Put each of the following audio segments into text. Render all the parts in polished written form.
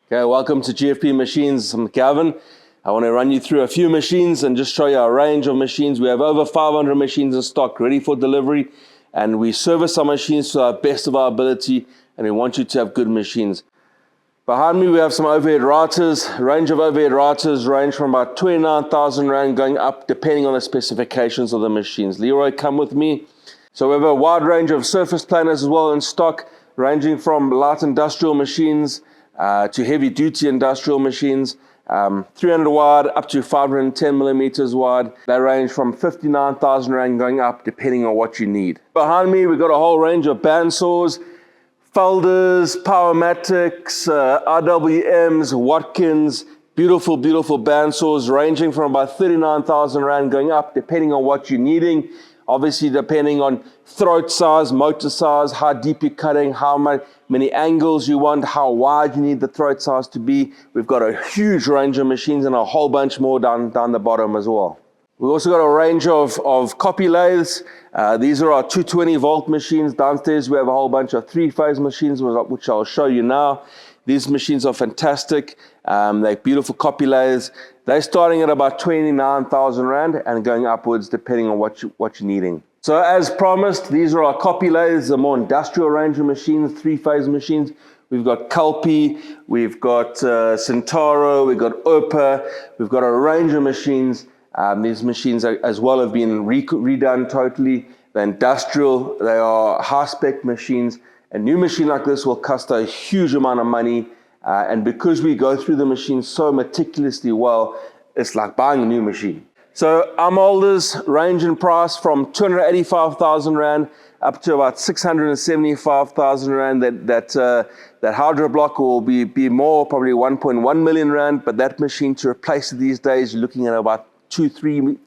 Okay, welcome to GFP Machines. I'm Gavin. I want to run you through a few machines and just show you our range of machines. We have over 500 machines in stock ready for delivery, and we service our machines to our best of our ability, and we want you to have good machines. Behind me we have some overhead routers. Range of overhead routers range from about 29,000 Rand going up depending on the specifications of the machines. Leroy, come with me. So we have a wide range of surface planers as well in stock, ranging from light industrial machines to heavy duty industrial machines, 300 wide up to 510 millimeters wide. They range from 59,000 Rand going up depending on what you need. Behind me we've got a whole range of bandsaws, folders, Powermatics, RWMs, Watkins, beautiful bandsaws ranging from about 39,000 Rand going up depending on what you're needing. Obviously depending on throat size, motor size, how deep you're cutting, how many angles you want, how wide you need the throat size to be. We've got a huge range of machines and a whole bunch more down the bottom as well. We've also got a range of copy lathes. These are our 220 volt machines. Downstairs we have a whole bunch of 3-phase machines, which I'll show you now. These machines are fantastic. They're beautiful copy lathes. They're starting at about 29,000 Rand and going upwards depending on what you're needing. So as promised, these are our copy lathes, the more industrial range of machines, 3-phase machines. We've got Kelpie, we've got Centauro, we've got Opa, we've got a range of machines. These machines as well have been redone totally. They're industrial, they are high-spec machines. A new machine like this will cost a huge amount of money, and because we go through the machine so meticulously well, it's like buying a new machine. So our molders range in price from 285,000 Rand up to about 675,000 Rand. That hydro block will be more, probably 1.1 million Rand, but that machine to replace it these days, you're looking at about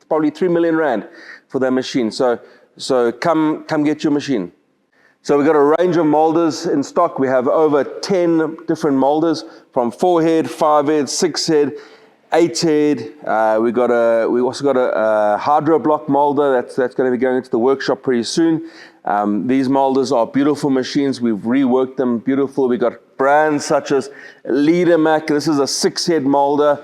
probably 3 million Rand for that machine. So come get your machine. So we've got a range of molders in stock. We have over 10 different molders from 4-head, 5-head, 6-head, 8-head. We also got a hydro block molder that's going to be going into the workshop pretty soon. These molders are beautiful machines. We've reworked them beautiful. We've got brands such as Leadermac. This is a 6-head molder.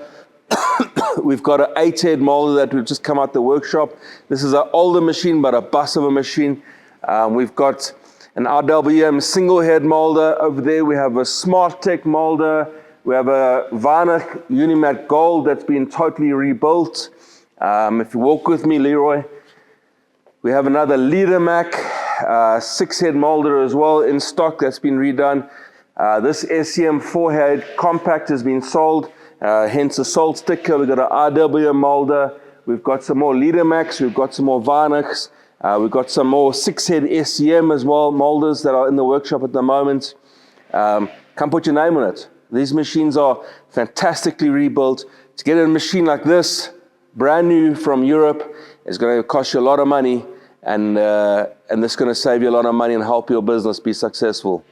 We've got an 8-head molder that we've just come out the workshop. This is an older machine, but a bus of a machine. We've got an RWM single head molder. Over there we have a Smart Tech molder. We have a Varnach Unimat Gold that's been totally rebuilt. If you walk with me, Leroy, we have another Leadermac 6-head molder as well in stock that's been redone. This SCM 4-head compact has been sold, hence a sold sticker. We've got an RWM molder. We've got some more Leadermacs. We've got some more Varnachs. We've got some more 6-head SCM as well, molders that are in the workshop at the moment. Come put your name on it. These machines are fantastically rebuilt. To get a machine like this, brand new from Europe, is going to cost you a lot of money, and this is going to save you a lot of money and help your business be successful.